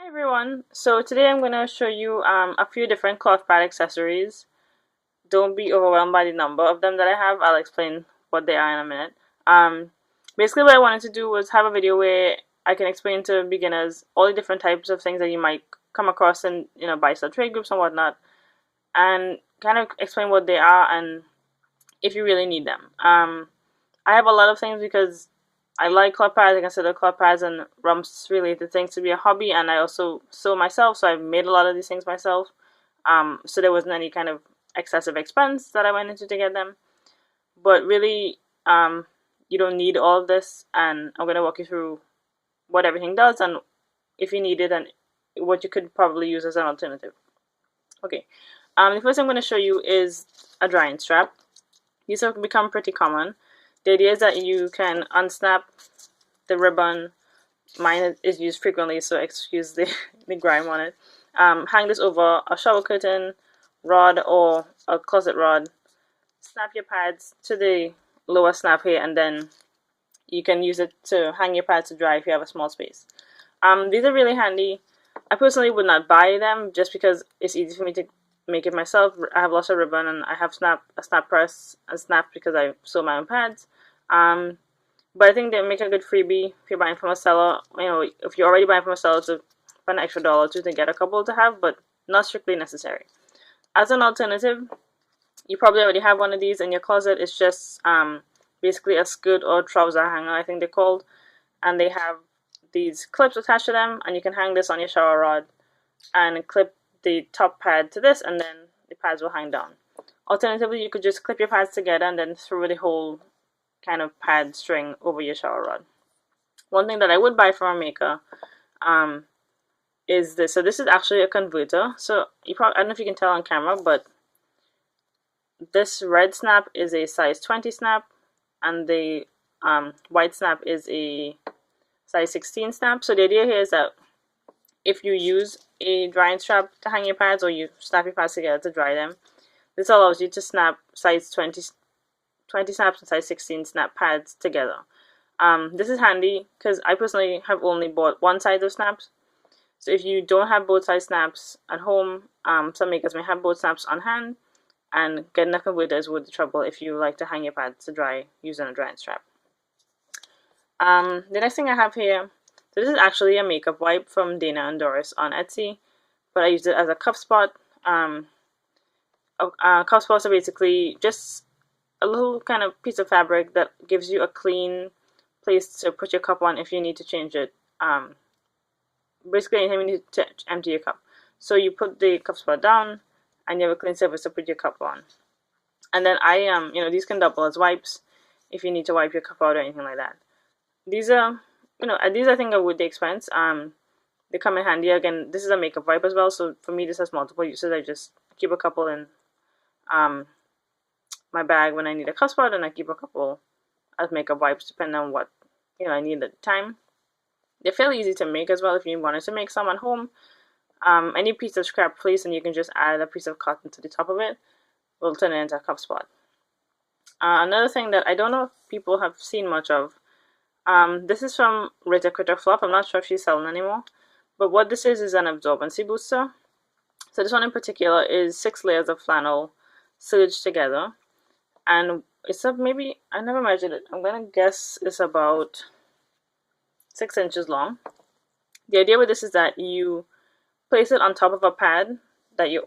Hi everyone. So today I'm going to show you a few different cloth pad accessories. Don't be overwhelmed by the number of them that I have. I'll explain what they are in a minute. Um, Basically what I wanted to do was have a video where I can explain to beginners all the different types of things that you might come across in buy-sell trade groups and whatnot, and kind of explain what they are and if you really need them. I have a lot of things because I like cloth pads. I consider cloth pads and rumps related things to be a hobby, and I also sew myself, so I've made a lot of these things myself. So there wasn't any kind of excessive expense that I went into to get them. But really, you don't need all of this, and I'm going to walk you through what everything does and if you need it and what you could probably use as an alternative. Okay, the first thing I'm going to show you is a drying strap. These have become pretty common. The idea is that you can unsnap the ribbon. Mine is used frequently, so excuse the grime on it. Hang this over a shower curtain, rod, or a closet rod. Snap your pads to the lower snap here, and then you can use it to hang your pads to dry if you have a small space. These are really handy. I personally would not buy them just because it's easy for me to make it myself. I have lots of ribbon and I have a snap press and snap because I sew my own pads. But I think they make a good freebie if you're buying from a seller. If you're already buying from a seller, to spend an extra $1 or $2 to get a couple to have, but not strictly necessary. As an alternative, you probably already have one of these in your closet. It's just basically a skirt or trouser hanger, I think they're called, and they have these clips attached to them, and you can hang this on your shower rod and clip the top pad to this, and then the pads will hang down. Alternatively, you could just clip your pads together and then throw the whole kind of pad string over your shower rod. One thing that I would buy from a maker is this. So this is actually a converter. So I don't know if you can tell on camera, but this red snap is a size 20 snap, and the white snap is a size 16 snap. So the idea here is that if you use a drying strap to hang your pads, or you snap your pads together to dry them, this allows you to snap size 20 snaps and size 16 snap pads together. This is handy because I personally have only bought one size of snaps. So if you don't have both size snaps at home, some makers may have both snaps on hand, and getting a converter is worth the trouble if you like to hang your pads to dry using a drying strap. The next thing I have here, so this is actually a makeup wipe from Dana and Doris on Etsy, but I used it as a cuff spot. Cuff spots are basically just a little kind of piece of fabric that gives you a clean place to put your cup on if you need to change it. Basically anytime you need to empty your cup. So you put the cuff spot down and you have a clean surface to put your cup on. And then these can double as wipes if you need to wipe your cup out or anything like that. These are, these I think are worth the expense. They come in handy. Again, this is a makeup wipe as well, so for me this has multiple uses. I just keep a couple in my bag when I need a cuff spot, and I keep a couple as makeup wipes depending on what I need at the time. They're fairly easy to make as well if you wanted to make some at home. Any piece of scrap fleece, and you can just add a piece of cotton to the top of it, will turn it into a cuff spot. Another thing that I don't know if people have seen much of, this is from Rita Critter Fluff. I'm not sure if she's selling anymore, but what this is an absorbency booster. So this one in particular is 6 layers of flannel serged together, and it's maybe, I never measured it, I'm gonna guess it's about 6 inches long. The idea with this is that you place it on top of a pad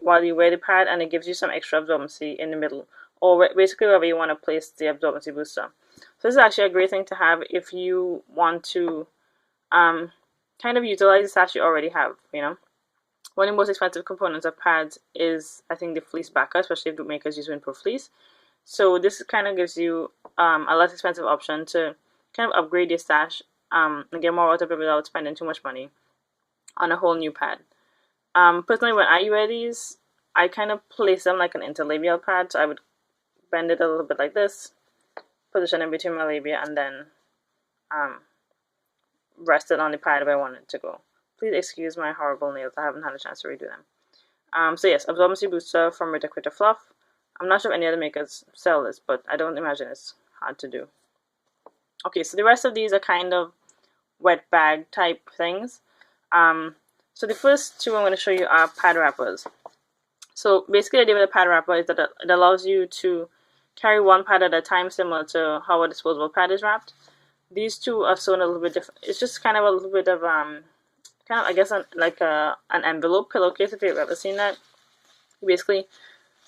while you wear the pad, and it gives you some extra absorbency in the middle, or basically wherever you want to place the absorbency booster. So this is actually a great thing to have if you want to kind of utilize the stash you already have. One of the most expensive components of pads is, I think, the fleece backer, especially if the makers use windproof fleece. So this kind of gives you a less expensive option to kind of upgrade your stash and get more out of it without spending too much money on a whole new pad. Personally, when I wear these, I kind of place them like an interlabial pad. So I would bend it a little bit like this, position it between my labia, and then rest it on the pad if I want it to go. Please excuse my horrible nails. I haven't had a chance to redo them. So yes, absorbency booster from Rita Critter Fluff. I'm not sure if any other makers sell this, but I don't imagine it's hard to do. Okay, so the rest of these are kind of wet bag type things. So the first two I'm going to show you are pad wrappers. So basically the idea with a pad wrapper is that it allows you to carry one pad at a time, similar to how a disposable pad is wrapped. These two are sewn a little bit different. It's just kind of a little bit of kind of, I guess, an envelope pillowcase, if you've ever seen that. You basically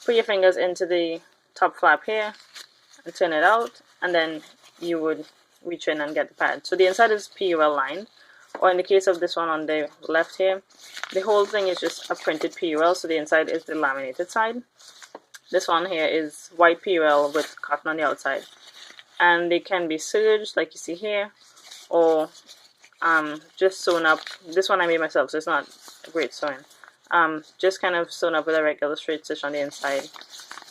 put your fingers into the top flap here and turn it out, and then you would reach in and get the pad. So the inside is PUL lined, or in the case of this one on the left here, the whole thing is just a printed PUL, so the inside is the laminated side. This one here is white PUL with cotton on the outside, and they can be serged like you see here, or just sewn up. This one I made myself, so it's not a great sewing. Just kind of sewn up with a regular straight stitch on the inside,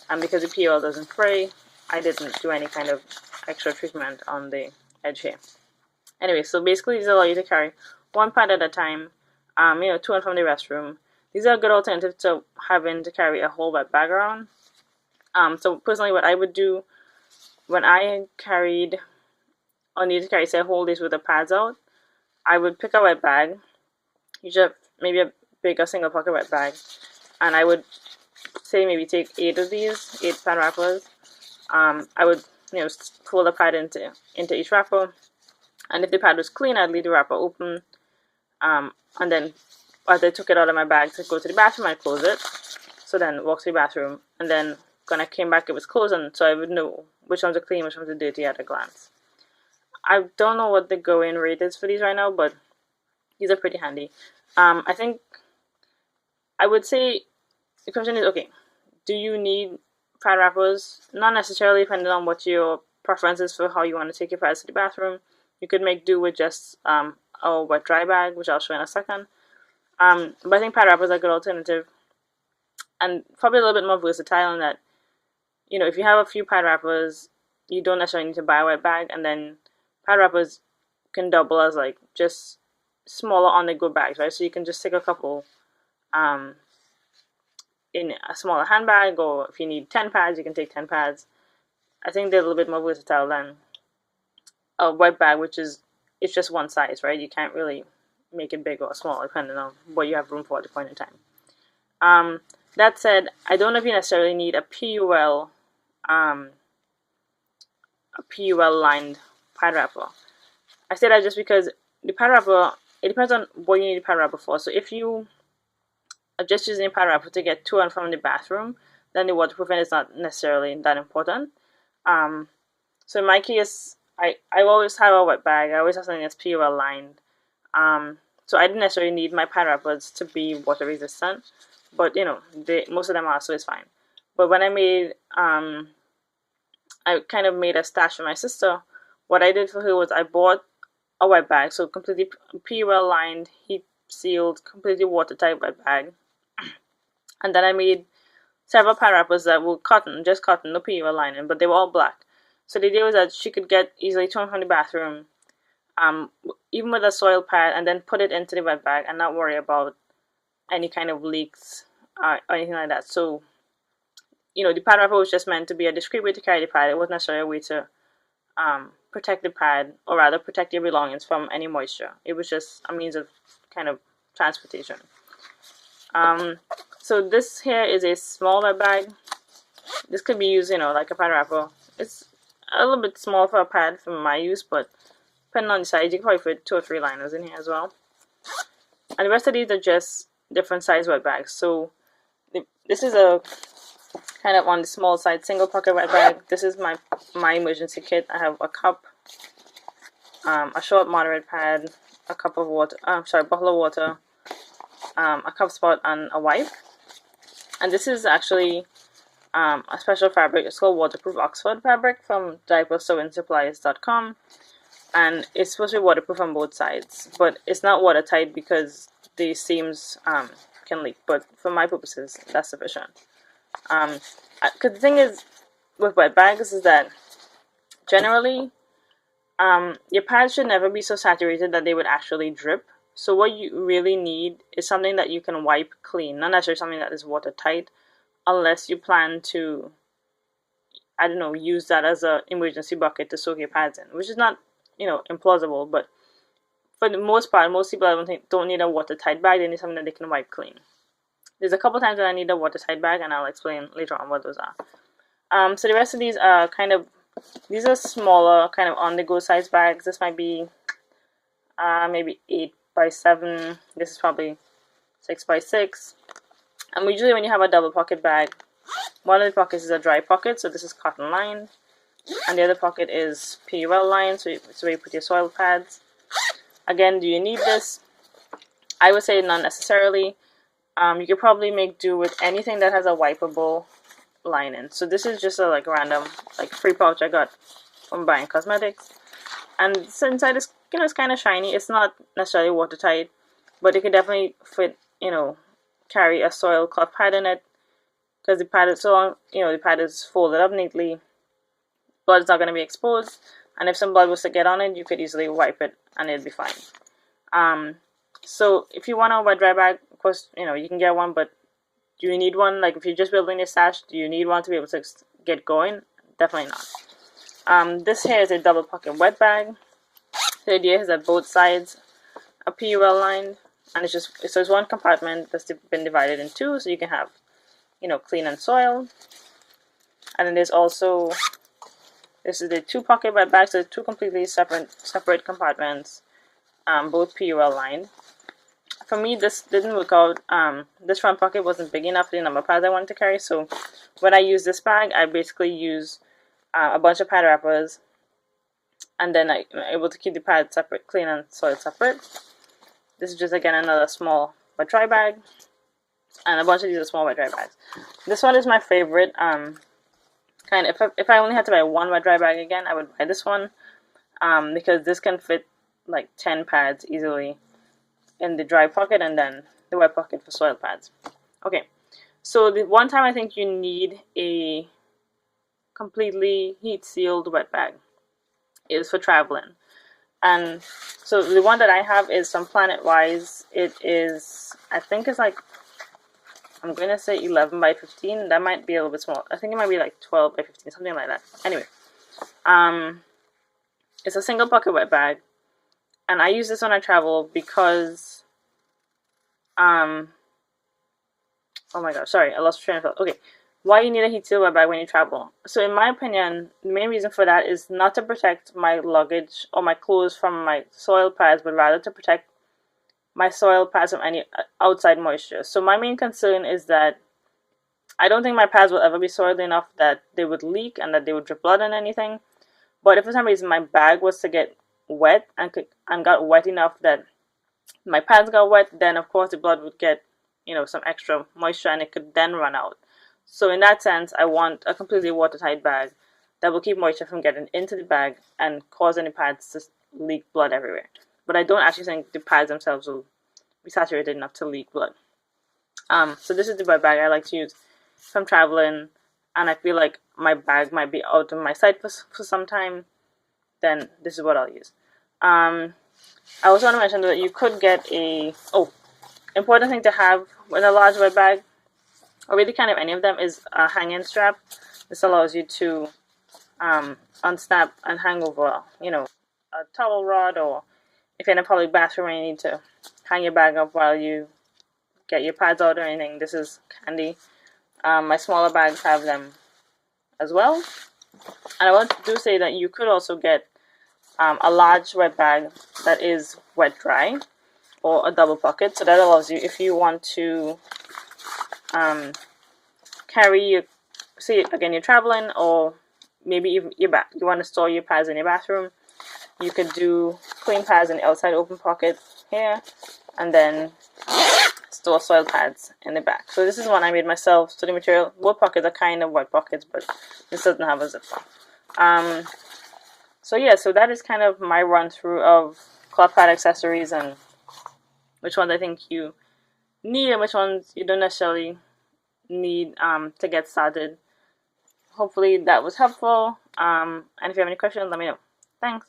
and because the PUL doesn't fray, I didn't do any kind of extra treatment on the edge here. Anyway, so basically these allow you to carry one pad at a time, to and from the restroom. These are a good alternative to having to carry a whole wet bag around. So personally, what I would do when I carried or needed to carry, say, a whole days with the pads out, I would pick a wet bag, usually maybe a bigger single pocket wet bag, and I would say maybe take 8 of these, 8 pad wrappers. I would fold the pad into each wrapper, and if the pad was clean, I'd leave the wrapper open, and then as I took it out of my bag to go to the bathroom, I'd close it. So then walk to the bathroom, and then when I came back, it was closed, and so I would know which ones are clean, which ones are dirty at a glance. I don't know what the go-in rate is for these right now, but these are pretty handy. I think I would say the question is, okay, do you need pad wrappers? Not necessarily, depending on what your preference is for how you want to take your pads to the bathroom. You could make do with just a wet dry bag, which I'll show in a second. But I think pad wrappers are a good alternative, and probably a little bit more versatile in that, if you have a few pad wrappers, you don't necessarily need to buy a wet bag, and then pad wrappers can double as like just smaller on-the-go bags, right? So you can just take a couple in a smaller handbag, or if you need 10 pads, you can take 10 pads. I think they're a little bit more versatile than a wet bag, which is, it's just one size, right? You can't really make it big or small depending on what you have room for at the point in time. That said, I don't know if you necessarily need a PUL lined pad wrapper. I say that just because the pad wrapper, it depends on what you need a pad wrapper for. So if you are just using a pad wrapper to get to and from the bathroom, then the waterproofing is not necessarily that important. So in my case, I always have a wet bag. I always have something that's PUL lined. So I didn't necessarily need my pad wrappers to be water resistant, but most of them are, so it's fine. But when I made, I kind of made a stash for my sister. What I did for her was I bought a wet bag, so completely PUL lined, heat sealed, completely watertight wet bag. And then I made several pad wrappers that were cotton, just cotton, no PUL lining, but they were all black. So the idea was that she could get easily to and from the bathroom, even with a soiled pad, and then put it into the wet bag and not worry about any kind of leaks or anything like that. So, the pad wrapper was just meant to be a discreet way to carry the pad. It wasn't necessarily a way to protect the pad, or rather protect your belongings from any moisture. It was just a means of kind of transportation. So this here is a small wet bag. This could be used, like a pad wrapper. It's a little bit small for a pad for my use, but depending on the size, you can probably fit 2 or 3 liners in here as well. And the rest of these are just different size wet bags. So this is a kind of on the small side single pocket wet bag. This is my emergency kit. I have a cup, a short moderate pad, a cup of water, bottle of water, a cup spot, and a wipe. And this is actually a special fabric. It's called waterproof Oxford fabric from diapersewing.supplies.com, and it's supposed to be waterproof on both sides, but it's not watertight because the seams can leak. But for my purposes, that's sufficient. Because the thing is with wet bags is that generally your pads should never be so saturated that they would actually drip. So what you really need is something that you can wipe clean, not necessarily something that is watertight, unless you plan to, I don't know, use that as an emergency bucket to soak your pads in, which is not, implausible. But for the most part, most people don't need a watertight bag. They need something that they can wipe clean. There's a couple times that I need a watertight bag, and I'll explain later on what those are. So the rest of these are these are smaller, kind of on-the-go size bags. This might be maybe 8 by 7. This is probably 6 by 6. And usually when you have a double pocket bag, one of the pockets is a dry pocket, so this is cotton lined, and the other pocket is PUL lined, so it's where you put your soil pads. Again, do you need this? I would say not necessarily. You could probably make do with anything that has a wipeable lining. So this is just a random free pouch I got from buying cosmetics, and this inside is it's kind of shiny. It's not necessarily watertight, but it could definitely fit, carry a soil cloth pad in it, because the pad is so long, the pad is folded up neatly. Blood's not going to be exposed, and if some blood was to get on it, you could easily wipe it and it'll be fine. So if you want a wet dry bag, of course, you can get one, but do you need one? Like if you're just building your stash, do you need one to be able to get going? Definitely not. This here is a double pocket wet bag. The idea is that both sides are PUL lined, and it's one compartment that's been divided in two, so you can have, clean and soil. And then there's also, this is the 2 pocket wet bags, so 2 completely separate compartments, both PUL lined. For me, this didn't work out. This front pocket wasn't big enough for the number of pads I wanted to carry, so when I use this bag, I basically use a bunch of pad wrappers, and then I'm able to keep the pads separate, clean and soil separate. This is just, again, another small wet dry bag, and a bunch of these are small wet dry bags. This one is my favorite. If I only had to buy one wet dry bag again, I would buy this one, because this can fit like 10 pads easily in the dry pocket, and then the wet pocket for soil pads. Okay, so the one time I think you need a completely heat sealed wet bag is for traveling. And so the one that I have is some Planet Wise. It is, I think it's I'm going to say 11 by 15. That might be a little bit small. I think it might be 12 by 15, something like that. Anyway, it's a single pocket wet bag, and I use this when I travel because, oh my gosh, sorry, I lost train of thought. Okay, why you need a heat sealed wet bag when you travel? So in my opinion, the main reason for that is not to protect my luggage or my clothes from my soil pads, but rather to protect my soil pads from any outside moisture. So my main concern is that I don't think my pads will ever be soiled enough that they would leak and that they would drip blood and anything. But if for some reason my bag was to get wet and got wet enough that my pads got wet, then of course the blood would get, some extra moisture, and it could then run out. So in that sense, I want a completely watertight bag that will keep moisture from getting into the bag and causing the pads to leak blood everywhere. But I don't actually think the pads themselves will be saturated enough to leak blood. So this is the wet bag I like to use if I'm traveling, and I feel like my bag might be out of my sight for some time, then this is what I'll use. I also want to mention that you could get important thing to have with a large wet bag, or really kind of any of them, is a hanging strap. This allows you to unsnap and hang over, a towel rod, or if you're in a public bathroom and you need to hang your bag up while you get your pads out or anything, this is handy. My smaller bags have them as well. And I want to say that you could also get a large wet bag that is wet dry, or a double pocket. So that allows you, if you want to carry your, say again you're traveling, or maybe even you want to store your pads in your bathroom, you could do clean pads in the outside open pocket here, and then store soil pads in the back. So this is one I made myself. So the material, both pockets are kind of wet pockets, but this doesn't have a zipper. So yeah, so that is kind of my run through of cloth pad accessories, and which ones I think you need and which ones you don't necessarily need to get started. Hopefully that was helpful. And if you have any questions, let me know. Thanks.